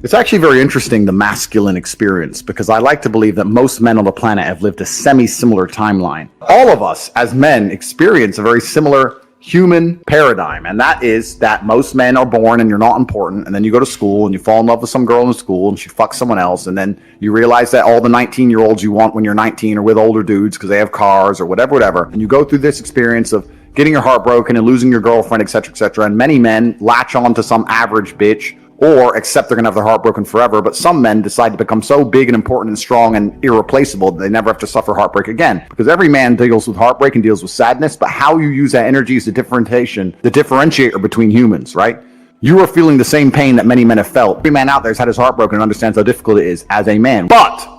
It's actually very interesting, the masculine experience, because I like to believe that most men on the planet have lived a semi-similar timeline. All of us as men experience a very similar human paradigm, and that is that most men are born and you're not important, and then you go to school and you fall in love with some girl in school and she fucks someone else, and then you realize that all the 19-year-olds you want when you're 19 are with older dudes because they have cars or whatever, and you go through this experience of getting your heart broken and losing your girlfriend, etc., and many men latch on to some average bitch or accept they're going to have their heart broken forever, but some men decide to become so big and important and strong and irreplaceable that they never have to suffer heartbreak again. Because every man deals with heartbreak and deals with sadness, but how you use that energy is the differentiator between humans, right? You are feeling the same pain that many men have felt. Every man out there has had his heart broken and understands how difficult it is as a man. But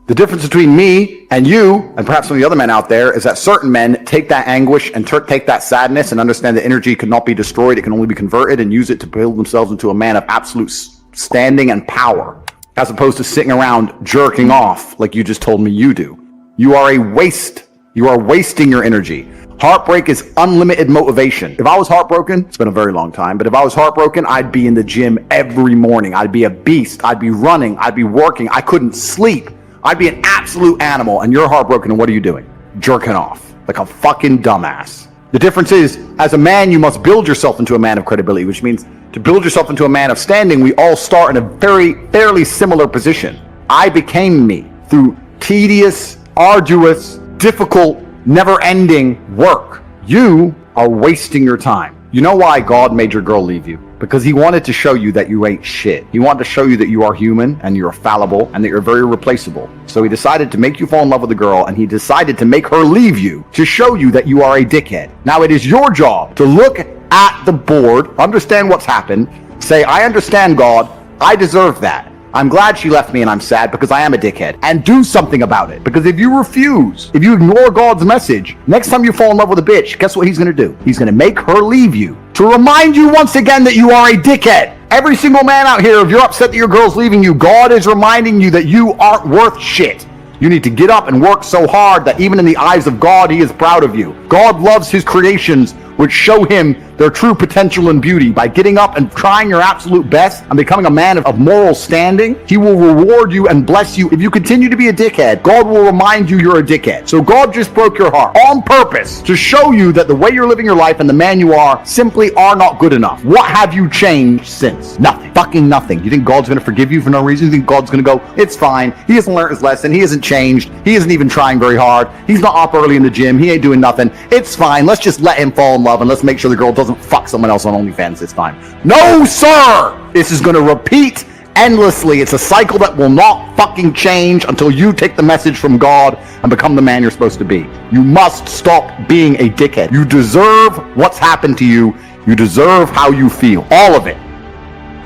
the difference between me and you, and perhaps some of the other men out there, is that certain men take that anguish and take that sadness and understand that energy cannot be destroyed, it can only be converted, and use it to build themselves into a man of absolute standing and power, as opposed to sitting around jerking off like you just told me you do. You are a waste. You are wasting your energy. Heartbreak is unlimited motivation. If I was heartbroken, it's been a very long time, but if I was heartbroken, I'd be in the gym every morning. I'd be a beast. I'd be running. I'd be working. I couldn't sleep. I'd be an absolute animal, and you're heartbroken, and what are you doing? Jerking off like a fucking dumbass. The difference is, as a man, you must build yourself into a man of credibility, which means to build yourself into a man of standing, we all start in a fairly similar position. I became me through tedious, arduous, difficult, never-ending work. You are wasting your time. You know why God made your girl leave you? Because he wanted to show you that you ain't shit. He wanted to show you that you are human and you're fallible and that you're very replaceable. So he decided to make you fall in love with a girl, and he decided to make her leave you to show you that you are a dickhead. Now it is your job to look at the board, understand what's happened, say, I understand, God, I deserve that. I'm glad she left me and I'm sad because I am a dickhead, and do something about it. Because if you refuse, if you ignore God's message, next time you fall in love with a bitch, guess what he's going to do? He's going to make her leave you to remind you once again that you are a dickhead. Every single man out here, if you're upset that your girl's leaving you, God is reminding you that you aren't worth shit. You need to get up and work so hard that even in the eyes of God, he is proud of you. God loves his creations, which show him their true potential and beauty. By getting up and trying your absolute best and becoming a man of moral standing, he will reward you and bless you. If you continue to be a dickhead, God will remind you you're a dickhead. So God just broke your heart on purpose to show you that the way you're living your life and the man you are simply are not good enough. What have you changed since? Nothing. Fucking nothing. You think God's going to forgive you for no reason? You think God's going to go, it's fine. He hasn't learned his lesson. He hasn't changed. He isn't even trying very hard. He's not up early in the gym. He ain't doing nothing. It's fine. Let's just let him fall in love and let's make sure the girl doesn't fuck someone else on OnlyFans this time. No, sir! This is going to repeat endlessly. It's a cycle that will not fucking change until you take the message from God and become the man you're supposed to be. You must stop being a dickhead. You deserve what's happened to you. You deserve how you feel. All of it.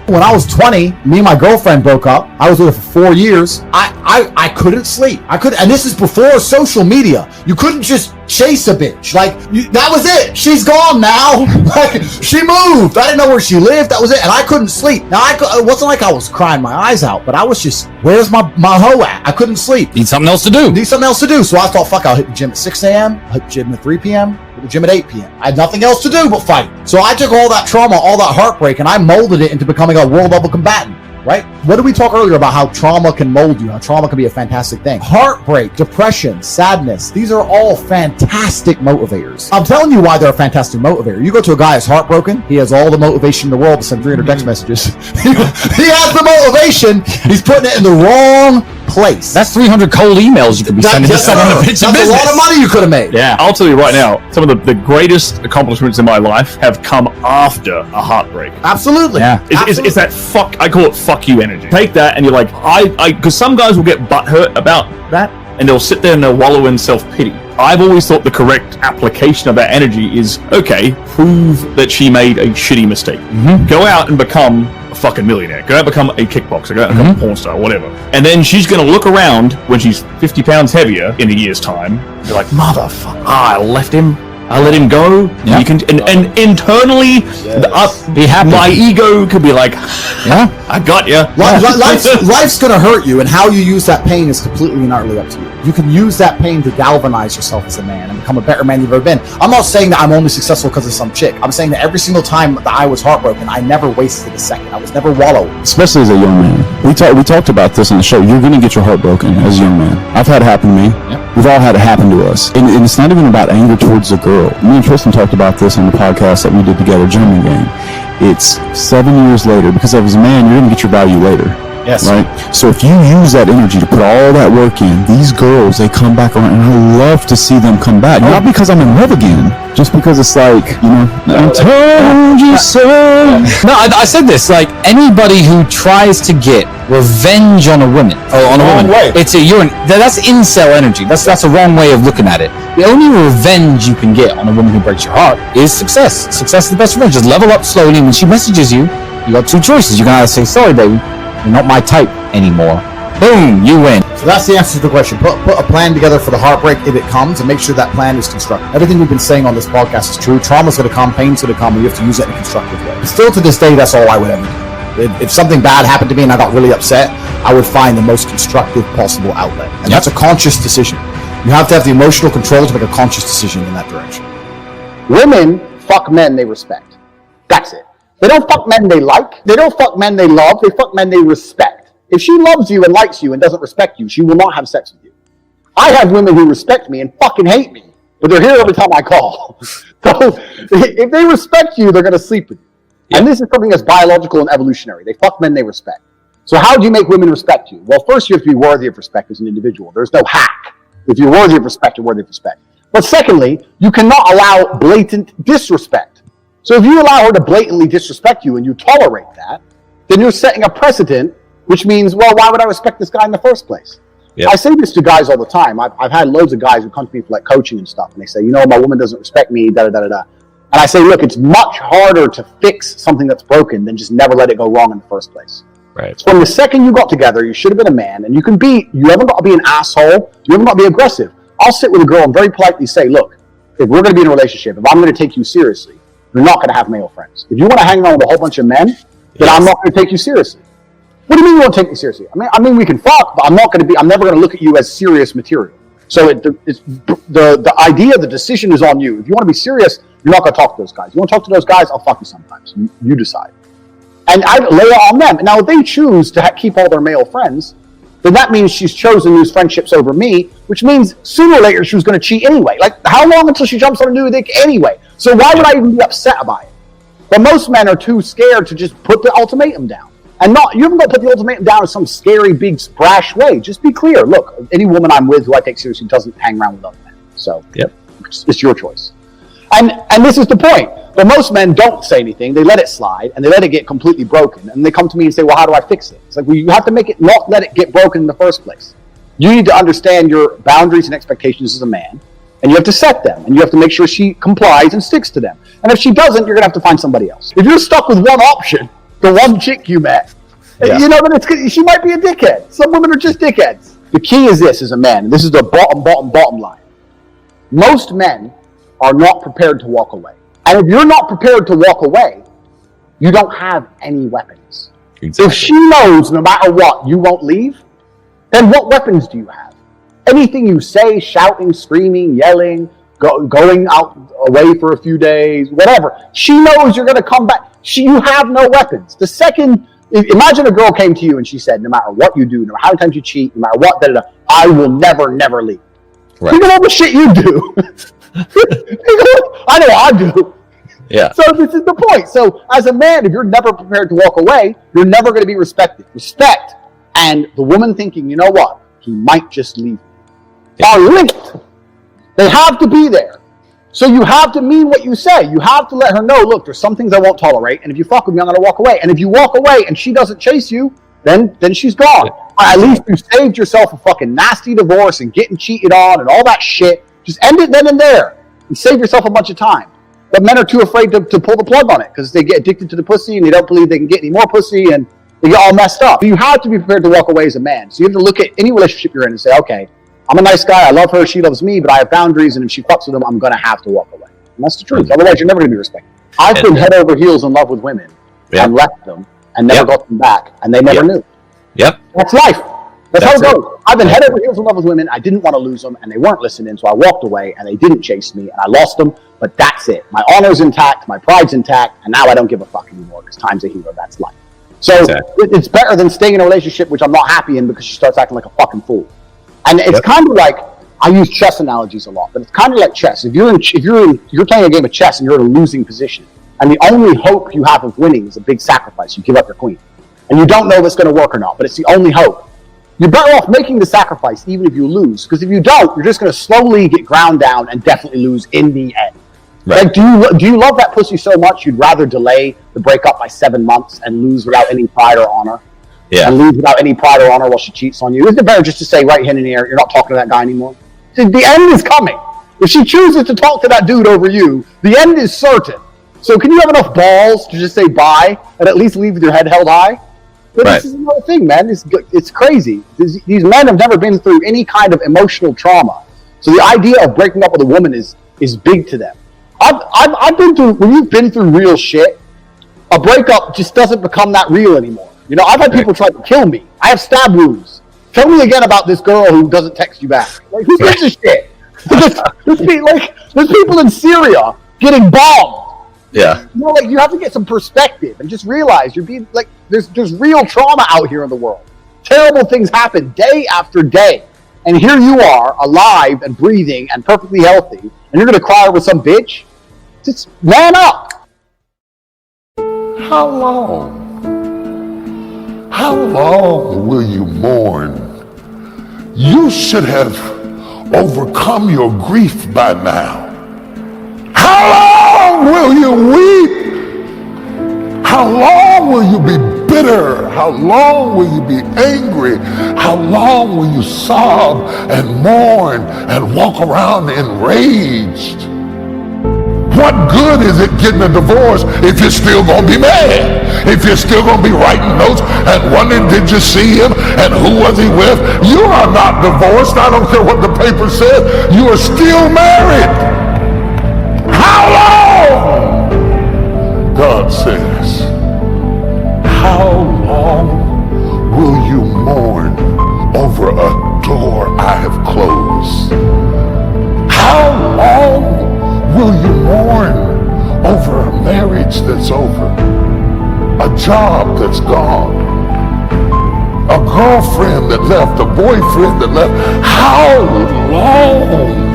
When I was 20, me and my girlfriend broke up. I was with her for 4 years. I couldn't sleep. And this is before social media. You couldn't just chase a bitch. That was it. She's gone now. She moved. I didn't know where she lived. That was it. And I couldn't sleep. Now, it wasn't like I was crying my eyes out, but I was just, where's my hoe at? I couldn't sleep. Need something else to do. So I thought, fuck, I'll hit the gym at 6 a.m. I'll hit the gym at 3 p.m. Hit the gym at 8 p.m. I had nothing else to do but fight. So I took all that trauma, all that heartbreak, and I molded it into becoming a world level combatant. Right? What did we talk earlier about how trauma can mold you, how trauma can be a fantastic thing? Heartbreak, depression, sadness, these are all fantastic motivators. I'm telling you why they're a fantastic motivator. You go to a guy who's heartbroken, he has all the motivation in the world to send 300 text messages. He has the motivation, he's putting it in the wrong place. That's 300 cold emails you could be sending to someone to pitch a business. That's a lot of money you could have made. Yeah. I'll tell you right now, some of the greatest accomplishments in my life have come after a heartbreak. Absolutely. Yeah. It's that I call it fuck you energy. Take that and you're like, because some guys will get butthurt about that and they'll sit there and they'll wallow in self-pity. I've always thought the correct application of that energy is, okay, prove that she made a shitty mistake. Mm-hmm. Go out and become a fucking millionaire. Go out and become a kickboxer. Go out and become a porn star, whatever. And then she's going to look around when she's 50 pounds heavier in a year's time. You're like, motherfucker, I left him. I let him go. Yeah. You can, and internally, Be happy. my ego could be like, Yeah. I got you. Life's gonna hurt you, and how you use that pain is completely and utterly up to you. You can use that pain to galvanize yourself as a man and become a better man you've ever been. I'm not saying that I'm only successful because of some chick. I'm saying that every single time that I was heartbroken, I never wasted a second. I was never wallowing. Especially as a young man. We talked about this on the show. You're going to get your heart broken as a young man. I've had it happen to me. Yep. We've all had it happen to us. And it's not even about anger towards the girl. Me and Tristan talked about this on the podcast that we did together, German Game. It's 7 years later, because as a man, you're going to get your value later. Yes. Right? So if you use that energy to put all that work in, these girls, they come back around, and I love to see them come back. Not because I'm in love again, just because it's like, I told you so. No, I said this, like, anybody who tries to get revenge on a woman, that's incel energy. That's a wrong way of looking at it. The only revenge you can get on a woman who breaks your heart is success. Success is the best revenge. Just level up slowly, and when she messages you, you got two choices. You can either say, sorry, baby, you're not my type anymore. Boom, you win. So that's the answer to the question. Put a plan together for the heartbreak if it comes, and make sure that plan is constructive. Everything we've been saying on this podcast is true. Trauma's going to come, pain's going to come, and you have to use it in a constructive way. Still to this day, that's all I would ever do. If something bad happened to me and I got really upset, I would find the most constructive possible outlet. And that's a conscious decision. You have to have the emotional control to make a conscious decision in that direction. Women fuck men they respect. That's it. They don't fuck men they like. They don't fuck men they love. They fuck men they respect. If she loves you and likes you and doesn't respect you, she will not have sex with you. I have women who respect me and fucking hate me, but they're here every time I call. So if they respect you, they're going to sleep with you. And this is something that's biological and evolutionary. They fuck men they respect. So how do you make women respect you? Well, first you have to be worthy of respect as an individual. There's no hack. If you're worthy of respect, you're worthy of respect. But secondly, you cannot allow blatant disrespect. So if you allow her to blatantly disrespect you and you tolerate that, then you're setting a precedent, which means, well, why would I respect this guy in the first place? Yep. I say this to guys all the time. I've had loads of guys who come to me for like coaching and stuff, and they say, my woman doesn't respect me, da-da-da-da-da. And I say, look, it's much harder to fix something that's broken than just never let it go wrong in the first place. Right. So from the second you got together, you should have been a man, and you haven't got to be an asshole, you haven't got to be aggressive. I'll sit with a girl and very politely say, look, if we're going to be in a relationship, if I'm going to take you seriously, you're not going to have male friends. If you want to hang around with a whole bunch of men, then I'm not going to take you seriously. What do you mean you won't take me seriously? I mean we can fuck, but I'm never going to look at you as serious material. So the idea, the decision is on you. If you want to be serious, you're not going to talk to those guys. You want to talk to those guys, I'll fuck you sometimes. You decide. And I lay it on them. Now, if they choose to keep all their male friends, then that means she's chosen these friendships over me, which means sooner or later she was going to cheat anyway. Like, how long until she jumps on a new dick anyway? So why would I even be upset about it? But most men are too scared to just put the ultimatum down. And you haven't got to put the ultimatum down in some scary, big, brash way. Just be clear. Look, any woman I'm with who I take seriously doesn't hang around with other men. So it's your choice. And this is the point. But most men don't say anything. They let it slide, and they let it get completely broken. And they come to me and say, well, how do I fix it? It's like, well, you have to not let it get broken in the first place. You need to understand your boundaries and expectations as a man, and you have to set them, and you have to make sure she complies and sticks to them. And if she doesn't, you're going to have to find somebody else. If you're stuck with one option, the one chick you met, then she might be a dickhead. Some women are just dickheads. The key is this as a man, and this is the bottom line. Most men are not prepared to walk away. And if you're not prepared to walk away, you don't have any weapons. Exactly. If she knows no matter what, you won't leave, then what weapons do you have? Anything you say, shouting, screaming, yelling, going out away for a few days, whatever. She knows you're going to come back. You have no weapons. The second, imagine a girl came to you and she said, no matter what you do, no matter how many times you cheat, no matter what, I will never leave. Right. Think of all the shit you do. I know I do. Yeah. So this is the point. So as a man, if you're never prepared to walk away, you're never going to be respected. Respect and the woman thinking, you know what, he might just leave me, are linked. They have to be there. So you have to mean what you say. You have to let her know, look, there's some things I won't tolerate, and if you fuck with me, I'm going to walk away. And if you walk away and she doesn't chase you, then she's gone. At least you saved yourself a fucking nasty divorce and getting cheated on and all that shit. Just end it then and there and save yourself a bunch of time. But men are too afraid to pull the plug on it because they get addicted to the pussy and they don't believe they can get any more pussy and they get all messed up. You have to be prepared to walk away as a man. So you have to look at any relationship you're in and say, okay, I'm a nice guy, I love her, she loves me, but I have boundaries, and if she fucks with them, I'm going to have to walk away. And that's the truth. Otherwise, you're never going to be respected. I've been head over heels in love with women and left them and never got them back, and they never knew. Yep. That's life. That's how it goes. I've been head over heels in love with women. I didn't want to lose them, and they weren't listening, so I walked away, and they didn't chase me, and I lost them. But that's it. My honor's intact, my pride's intact, and now I don't give a fuck anymore because time's a healer. That's life. So it's better than staying in a relationship which I'm not happy in because she starts acting like a fucking fool. And it's kind of like, I use chess analogies a lot, but it's kind of like chess. If you're playing a game of chess and you're in a losing position, and the only hope you have of winning is a big sacrifice, you give up your queen, and you don't know if it's going to work or not, but it's the only hope. You're better off making the sacrifice even if you lose, because if you don't, you're just going to slowly get ground down and definitely lose in the end. Right. Like, do you love that pussy so much you'd rather delay the breakup by 7 months and lose without any pride or honor? Yeah. And lose without any pride or honor while she cheats on you? Isn't it better just to say right hand in the air, you're not talking to that guy anymore? See, the end is coming. If she chooses to talk to that dude over you, the end is certain. So can you have enough balls to just say bye and at least leave with your head held high? But this is another thing, man. It's crazy. These men have never been through any kind of emotional trauma. So the idea of breaking up with a woman is big to them. I've been through, when you've been through real shit, a breakup just doesn't become that real anymore. You know, I've had people try to kill me. I have stab wounds. Tell me again about this girl who doesn't text you back. Like, who gives a shit? There's people in Syria getting bombed. Yeah. You know, like, you have to get some perspective and just realize you're being, like, there's real trauma out here in the world. Terrible things happen day after day. And here you are, alive and breathing and perfectly healthy, and you're going to cry over some bitch? Just man up. How long? How long will you mourn? You should have overcome your grief by now. How long will you weep? How long will you be bitter? How long will you be angry? How long will you sob and mourn and walk around enraged? What good is it getting a divorce if you're still going to be mad? If you're still going to be writing notes and wondering, did you see him? And who was he with? You are not divorced. I don't care what the paper says. You are still married. How long? God says, how long will you mourn over a door I have closed? How long will you mourn over a marriage that's over, a job that's gone, a girlfriend that left, a boyfriend that left? How long?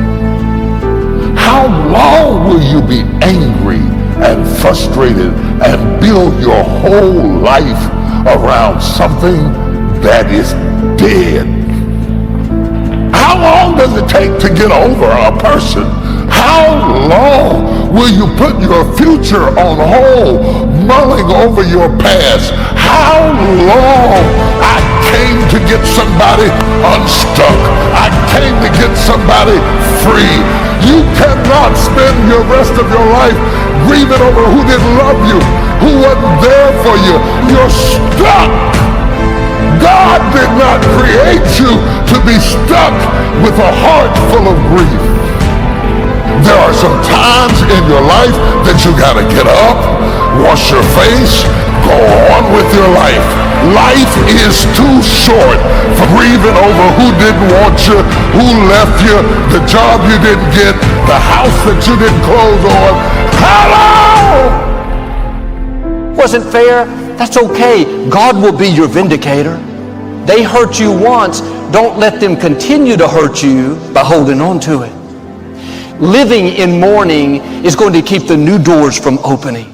How long will you be angry and frustrated and build your whole life around something that is dead? How long does it take to get over a person? How long will you put your future on hold, mulling over your past? How long? I came to get somebody unstuck. I came to get somebody free. You cannot spend your rest of your life grieving over who didn't love you, who wasn't there for you. You're stuck. God did not create you to be stuck with a heart full of grief. There are some times in your life that you gotta get up, wash your face, go on with your life. Life is too short for grieving over who didn't want you, who left you, the job you didn't get, the house that you didn't close on. Hello! Wasn't fair? That's okay. God will be your vindicator. They hurt you once. Don't let them continue to hurt you by holding on to it. Living in mourning is going to keep the new doors from opening.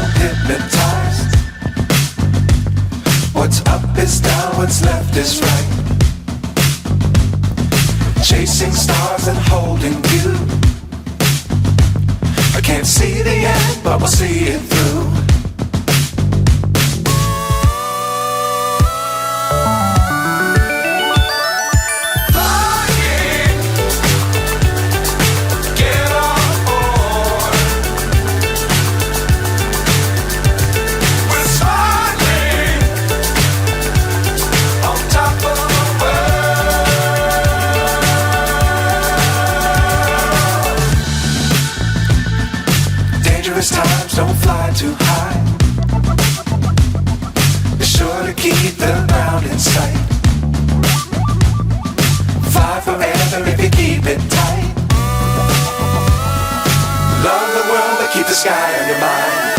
I'm hypnotized. What's up is down, what's left is right. Chasing stars and holding you. I can't see the end, but we'll see it through. Times don't fly too high. Be sure to keep the ground in sight. Fly forever if you keep it tight. Love the world but keep the sky on your mind.